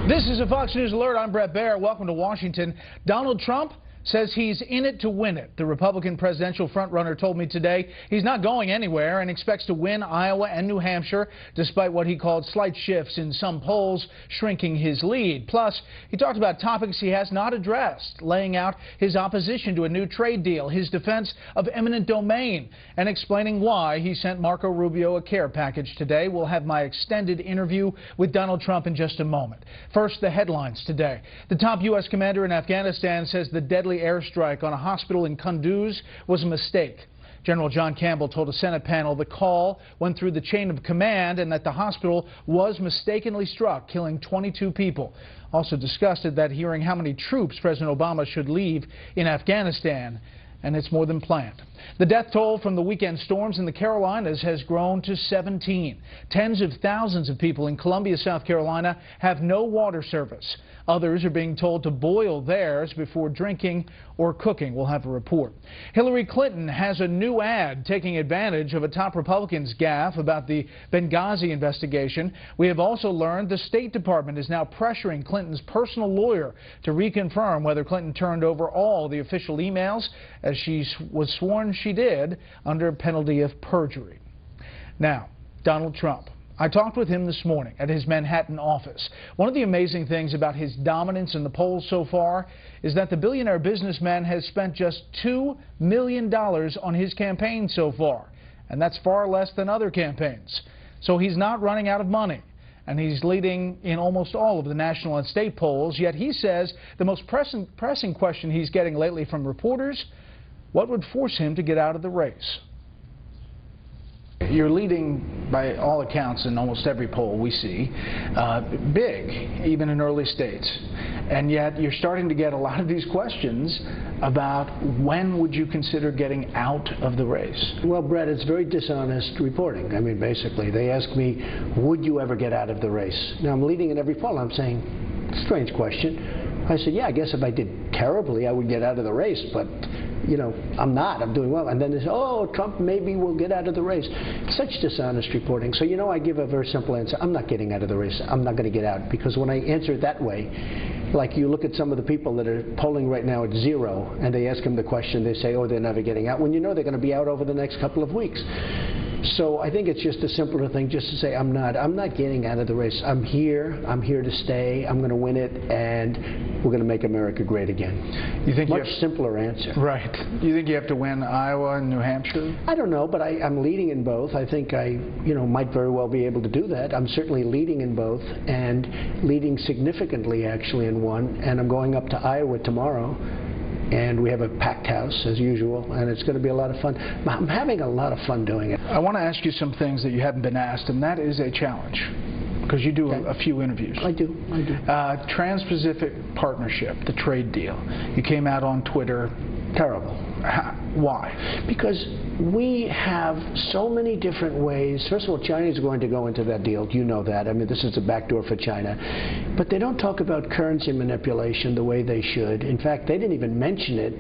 This is a Fox News Alert. I'm Bret Baier. Welcome to Washington. Donald Trump says he's in it to win it. The Republican presidential frontrunner told me today he's not going anywhere and expects to win Iowa and New Hampshire, despite what he called slight shifts in some polls, shrinking his lead. Plus, he talked about topics he has not addressed, laying out his opposition to a new trade deal, his defense of eminent domain, and explaining why he sent Marco Rubio a care package today. We'll have my extended interview with Donald Trump in just a moment. First, the headlines today. The top U.S. commander in Afghanistan says the deadly airstrike on a hospital in Kunduz was a mistake. General John Campbell told a Senate panel the call went through the chain of command and that the hospital was mistakenly struck, killing 22 people. Also disgusted that hearing how many troops President Obama should leave in Afghanistan, and it's more than planned. The death toll from the weekend storms in the Carolinas has grown to 17. Tens of thousands of people in Columbia, South Carolina have no water service. Others are being told to boil theirs before drinking or cooking. We'll have a report. Hillary Clinton has a new ad taking advantage of a top Republican's gaffe about the Benghazi investigation. We have also learned the State Department is now pressuring Clinton's personal lawyer to reconfirm whether Clinton turned over all the official emails, as she was sworn she did, under penalty of perjury. Now, Donald Trump. I talked with him this morning at his Manhattan office. One of the amazing things about his dominance in the polls so far is that the billionaire businessman has spent just $2 million on his campaign so far, and that's far less than other campaigns. So he's not running out of money, and he's leading in almost all of the national and state polls, yet he says the most pressing question he's getting lately from reporters: what would force him to get out of the race? You're leading, by all accounts, in almost every poll we see, big, even in early states. And yet you're starting to get a lot of these questions about when would you consider getting out of the race? Well, Bret, it's very dishonest reporting. I mean, basically, they ask me, would you ever get out of the race? Now, I'm leading in every poll. I'm saying, strange question. I said, yeah, I guess if I did terribly, I would get out of the race, but you know, I'm not. I'm doing well. And then they say, oh, Trump maybe will get out of the race. Such dishonest reporting. So, you know, I give a very simple answer. I'm not getting out of the race. I'm not going to get out. Because when I answer it that way, like you look at some of the people that are polling right now at 0, and they ask them the question, they say, oh, they're never getting out, when you know they're going to be out over the next couple of weeks. So I think it's just a simpler thing just to say I'm not getting out of the race. I'm here to stay. I'm going to win it, and we're going to make America great again. You think much simpler answer. Right. You think you have to win Iowa and New Hampshire? I don't know, but I'm leading in both. I think I might very well be able to do that. I'm certainly leading in both, and leading significantly actually in one, and I'm going up to Iowa tomorrow. And we have a packed house, as usual, and it's going to be a lot of fun. I'm having a lot of fun doing it. I want to ask you some things that you haven't been asked, and that is a challenge, because you do a few interviews. I do. Trans-Pacific Partnership, the trade deal. You came out on Twitter. Terrible. Why? Because we have so many different ways. First of all, China is going to go into that deal. You know that. I mean, this is a backdoor for China. But they don't talk about currency manipulation the way they should. In fact, they didn't even mention it.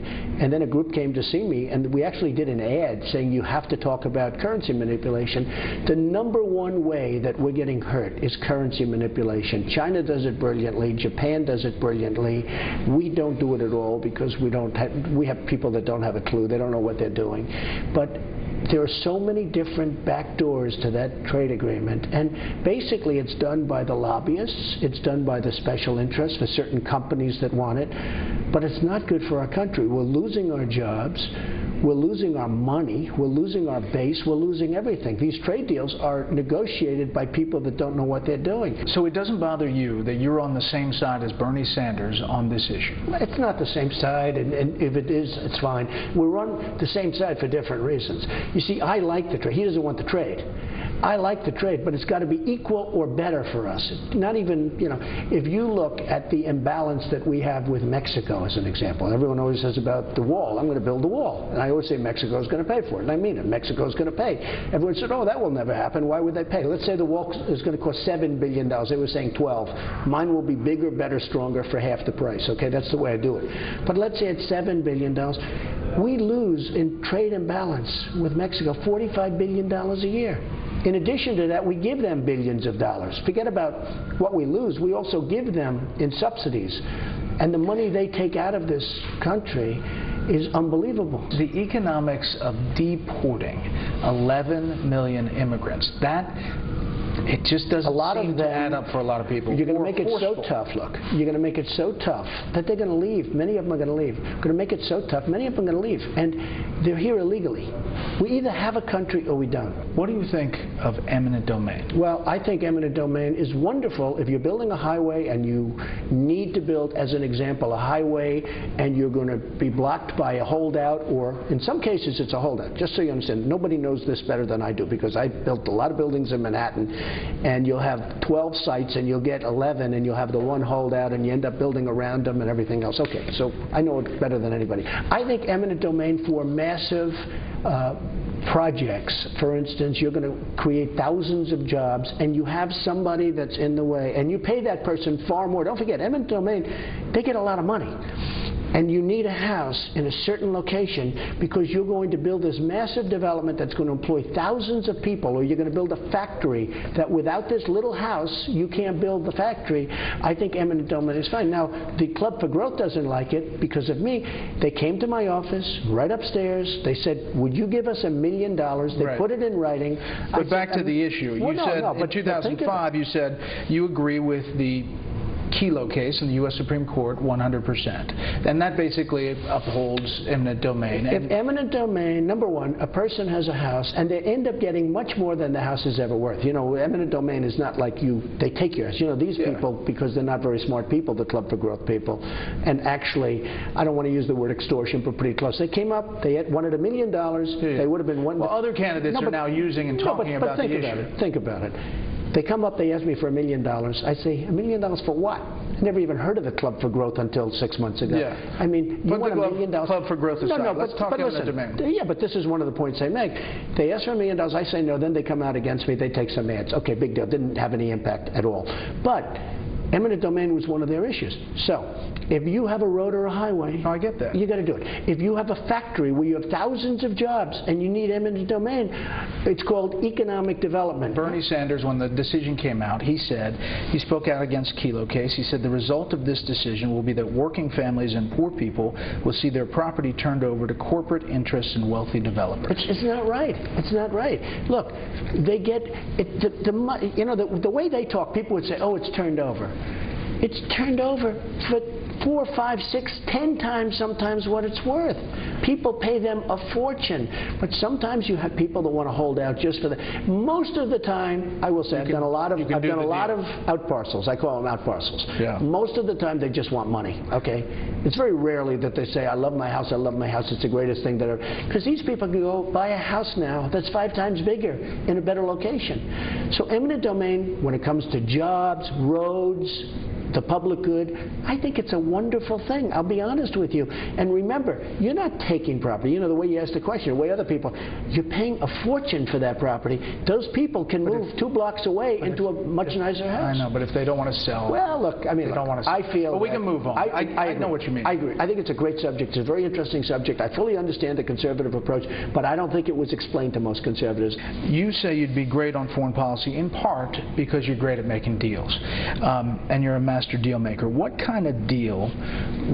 And then a group came to see me, and we actually did an ad saying you have to talk about currency manipulation. The number one way that we're getting hurt is currency manipulation. China does it brilliantly. Japan does it brilliantly. We don't do it at all because we have people that don't have a clue. They don't know what they're doing. But there are so many different back doors to that trade agreement, and basically it's done by the lobbyists, it's done by the special interests for certain companies that want it, but it's not good for our country. We're losing our jobs, we're losing our money, we're losing our base, we're losing everything. These trade deals are negotiated by people that don't know what they're doing. So it doesn't bother you that you're on the same side as Bernie Sanders on this issue? It's not the same side, and if it is, it's fine. We're on the same side for different reasons. You see, I like the trade. He doesn't want the trade. I like the trade, but it's got to be equal or better for us. Not even, you know, if you look at the imbalance that we have with Mexico as an example, everyone always says about the wall, I'm going to build a wall. And I always say Mexico is going to pay for it, and I mean it. Mexico is going to pay. Everyone said, oh, that will never happen. Why would they pay? Let's say the wall is going to cost $7 billion. They were saying 12. Mine will be bigger, better, stronger for half the price. Okay, that's the way I do it. But let's say it's $7 billion. We lose in trade imbalance with Mexico $45 billion a year. In addition to that, we give them billions of dollars. Forget about what we lose. We also give them in subsidies. And the money they take out of this country is unbelievable. The economics of deporting 11 million immigrants, it just doesn't seem to add up for a lot of people. You're going to make it so tough, look. You're going to make it so tough that they're going to leave. Many of them are going to leave. You're going to make it so tough, many of them are going to leave. And they're here illegally. We either have a country or we don't. What do you think of eminent domain? Well, I think eminent domain is wonderful if you're building a highway and you need to build, as an example, a highway and you're going to be blocked by a holdout, or in some cases it's a holdout. Just so you understand, nobody knows this better than I do because I built a lot of buildings in Manhattan, and you'll have 12 sites and you'll get 11 and you'll have the one holdout and you end up building around them and everything else. Okay, so I know it better than anybody. I think eminent domain for massive projects, for instance, you're going to create thousands of jobs and you have somebody that's in the way and you pay that person far more. Don't forget, eminent domain, they get a lot of money. And you need a house in a certain location because you're going to build this massive development that's going to employ thousands of people, or you're going to build a factory that without this little house, you can't build the factory. I think eminent domain is fine. Now, the Club for Growth doesn't like it because of me. They came to my office, right upstairs. They said, would you give us $1 million? They put it in writing. But back to the issue. You said in 2005, you said you agree with the Kelo case in the U.S. Supreme Court 100%. And that basically upholds eminent domain. If eminent domain, number one, a person has a house and they end up getting much more than the house is ever worth. You know, eminent domain is not like they take yours. You know, these people, because they're not very smart people, the Club for Growth people, and actually, I don't want to use the word extortion, but pretty close. They came up, they wanted $1 million, they would have been one. Well, other candidates are now using and talking about the issue. Think about it. They come up, they ask me for $1 million. I say, $1 million for what? I never even heard of the Club for Growth until 6 months ago. Yeah. I mean, you want $1 million? Club for Growth aside. No, let's talk eminent domain. Yeah, but this is one of the points I make. They ask for $1 million, I say no, then they come out against me, they take some ads. Okay, big deal, didn't have any impact at all. But eminent domain was one of their issues. So, if you have a road or a highway, I get that. You got to do it. If you have a factory where you have thousands of jobs and you need eminent domain, it's called economic development. Bernie Sanders, when the decision came out, he spoke out against Kelo case. He said the result of this decision will be that working families and poor people will see their property turned over to corporate interests and wealthy developers. It's not right. It's not right. Look, they get it, you know, the way they talk, people would say, oh, it's turned over. It's turned over for 4, 5, 6, 10 times sometimes what it's worth. People pay them a fortune. But sometimes you have people that want to hold out just for the... Most of the time, I will say, I've done a lot of out parcels. I call them out parcels. Yeah. Most of the time, they just want money, okay? It's very rarely that they say, I love my house, I love my house, it's the greatest thing that ever... Because these people can go buy a house now that's 5 times bigger in a better location. So eminent domain, when it comes to jobs, roads, the public good, I think it's a wonderful thing. I'll be honest with you. And remember, you're not taking property. You know, the way you asked the question, the way other people, you're paying a fortune for that property. Those people can move 2 blocks away into a much nicer house. I know, but if they don't want to sell... Well, look, I mean, they don't want to sell. I feel... But we can move on. I know what you mean. I agree. I think it's a great subject. It's a very interesting subject. I fully understand the conservative approach, but I don't think it was explained to most conservatives. You say you'd be great on foreign policy in part because you're great at making deals, and you're a master deal maker. What kind of deal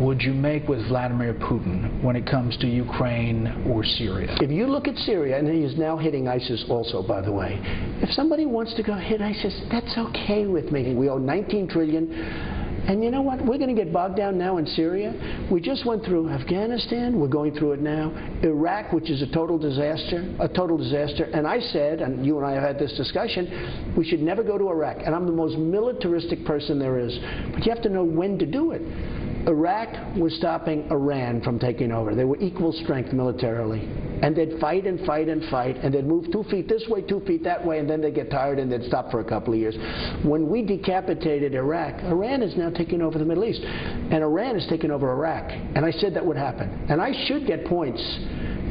would you make with Vladimir Putin when it comes to Ukraine or Syria? If you look at Syria, and he is now hitting ISIS also, by the way, if somebody wants to go hit ISIS, that's okay with me. We owe $19 trillion. And you know what? We're going to get bogged down now in Syria. We just went through Afghanistan. We're going through it now. Iraq, which is a total disaster. And I said, and you and I have had this discussion, we should never go to Iraq. And I'm the most militaristic person there is. But you have to know when to do it. Iraq was stopping Iran from taking over. They were equal strength militarily. And they'd fight and fight and fight, and they'd move 2 feet this way, 2 feet that way, and then they'd get tired and they'd stop for a couple of years. When we decapitated Iraq, Iran is now taking over the Middle East. And Iran is taking over Iraq. And I said that would happen. And I should get points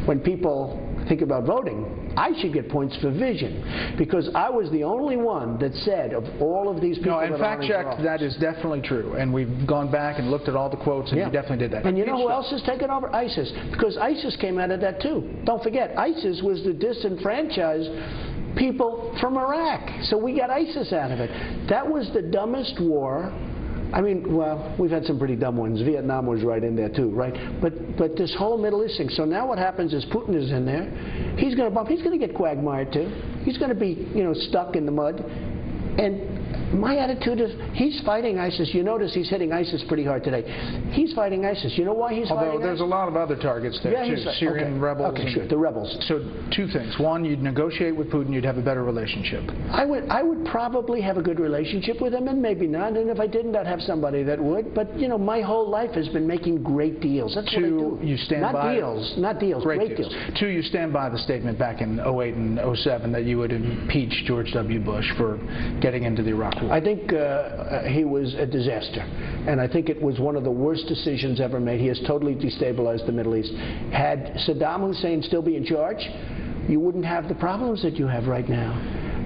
when people think about voting. I should get points for vision, because I was the only one that said of all of these people. No, in fact-checked, that is definitely true, and we've gone back and looked at all the quotes, and you definitely did that. And you know who else has taken over? ISIS, because ISIS came out of that too. Don't forget, ISIS was the disenfranchised people from Iraq. So we got ISIS out of it. That was the dumbest war. I mean, well, we've had some pretty dumb ones. Vietnam was right in there too, right? But this whole Middle East thing. So now what happens is Putin is in there. He's going to bump. He's going to get quagmired too. He's going to be, stuck in the mud. And my attitude is he's fighting ISIS. You notice he's hitting ISIS pretty hard today. He's fighting ISIS. You know why he's fighting ISIS? Although there's a lot of other targets there too. Syrian rebels. Okay, sure, the rebels. So two things. One, you'd negotiate with Putin, you'd have a better relationship. I would probably have a good relationship with him, and maybe not. And if I didn't, I'd have somebody that would. But, my whole life has been making great deals. That's what I do. You stand not by... Not deals, great deals. Two, you stand by the statement back in 08 and 07 that you would impeach George W. Bush for getting into the Iraq War. I think he was a disaster, and I think it was one of the worst decisions ever made. He has totally destabilized the Middle East. Had Saddam Hussein still be in charge, you wouldn't have the problems that you have right now.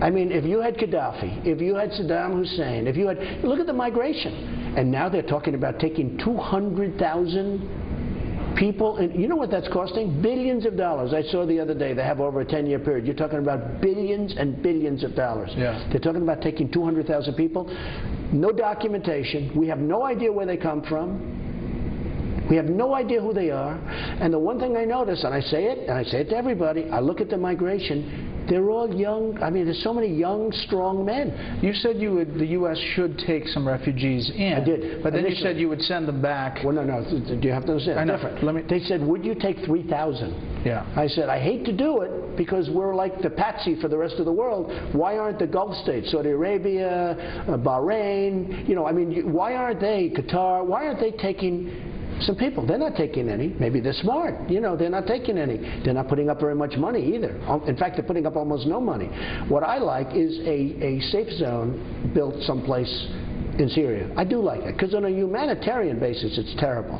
I mean, if you had Gaddafi, if you had Saddam Hussein, if you had... Look at the migration. And now they're talking about taking 200,000 people, and you know what that's costing? Billions of dollars. I saw the other day they have over a 10-year period. You're talking about billions and billions of dollars. Yeah. They're talking about taking 200,000 people. No documentation. We have no idea where they come from. We have no idea who they are. And the one thing I notice, and I say it to everybody, I look at the migration. They're all young. I mean, there's so many young, strong men. You said the U.S. should take some refugees in. I did. But then you said you would send them back. Well, no. Do you have to understand? I know. Different. They said, would you take 3,000? Yeah. I said, I hate to do it because we're like the patsy for the rest of the world. Why aren't the Gulf states, Saudi Arabia, Bahrain, why aren't they, Qatar, why aren't they taking some people? They're not taking any. Maybe they're smart. They're not taking any. They're not putting up very much money either. In fact, they're putting up almost no money. What I like is a safe zone built someplace in Syria. I do like it because on a humanitarian basis, it's terrible.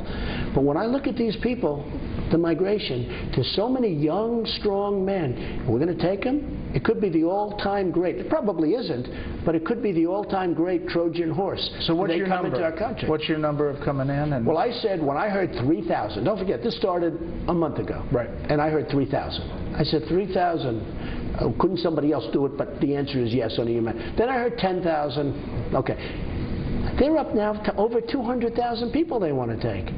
But when I look at these people, the migration, there's so many young, strong men. We're going to take them? It could be the all-time great. It probably isn't, but it could be the all-time great Trojan horse. So what's your number? Into our country. What's your number of coming in? Well, I said when I heard 3,000. Don't forget, this started a month ago. Right. And I heard 3,000. I said 3,000. Couldn't somebody else do it? But the answer is yes on the human. Then I heard 10,000. Okay. They're up now to over 200,000 people they want to take.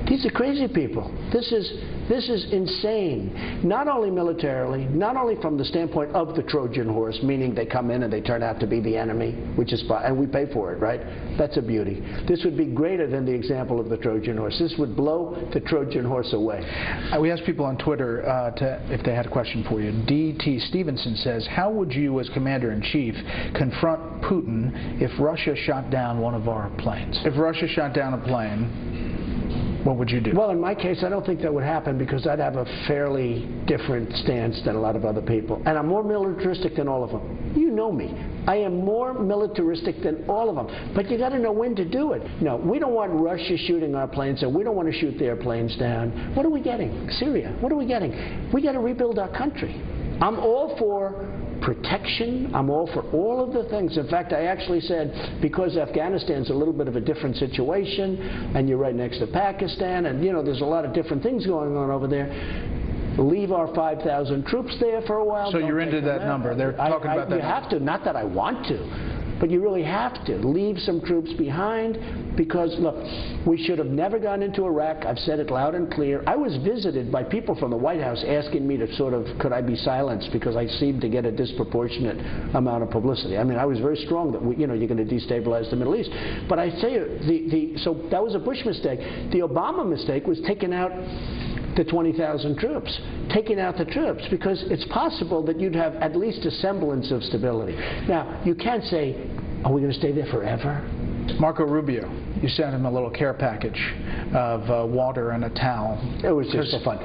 These are crazy people. This is insane. Not only militarily, not only from the standpoint of the Trojan horse, meaning they come in and they turn out to be the enemy, which is fine, and we pay for it, right? That's a beauty. This would be greater than the example of the Trojan horse. This would blow the Trojan horse away. We asked people on Twitter if they had a question for you. D.T. Stevenson says, how would you as Commander-in-Chief confront Putin if Russia shot down one of our planes? If Russia shot down a plane, what would you do? Well, in my case, I don't think that would happen because I'd have a fairly different stance than a lot of other people. And I'm more militaristic than all of them. You know me. I am more militaristic than all of them. But you got to know when to do it. No, we don't want Russia shooting our planes, and we don't want to shoot their planes down. What are we getting? Syria. What are we getting? We got to rebuild our country. I'm all for protection. I'm all for all of the things. In fact, I actually said, because Afghanistan's a little bit of a different situation, and you're right next to Pakistan, and there's a lot of different things going on over there, leave our 5,000 troops there for a while. So you're into that number. They're talking about that. You have to. Not that I want to. But you really have to leave some troops behind because, look, we should have never gone into Iraq. I've said it loud and clear. I was visited by people from the White House asking me to sort of, could I be silenced because I seemed to get a disproportionate amount of publicity. I mean, I was very strong that, you're going to destabilize the Middle East. But I tell you, so that was a Bush mistake. The Obama mistake was taking out the 20,000 troops, taking out the troops, because it's possible that you'd have at least a semblance of stability. Now, you can't say, are we going to stay there forever? Marco Rubio, you sent him a little care package of water and a towel. It was just so fun.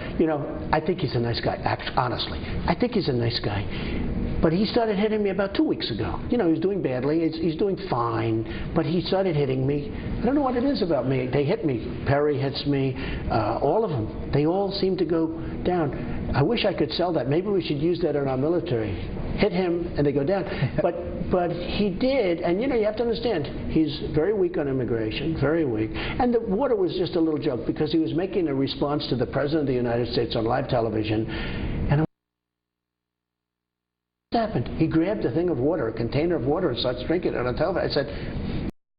I think he's a nice guy, honestly. I think he's a nice guy. But he started hitting me about 2 weeks ago. He was doing badly. He's doing fine. But he started hitting me. I don't know what it is about me. They hit me. Perry hits me. All of them. They all seem to go down. I wish I could sell that. Maybe we should use that in our military. Hit him and they go down. But he did. And, you have to understand, he's very weak on immigration. Very weak. And the water was just a little joke because he was making a response to the President of the United States on live television. And happened? He grabbed a thing of water, a container of water, and starts drinking it on television. I said,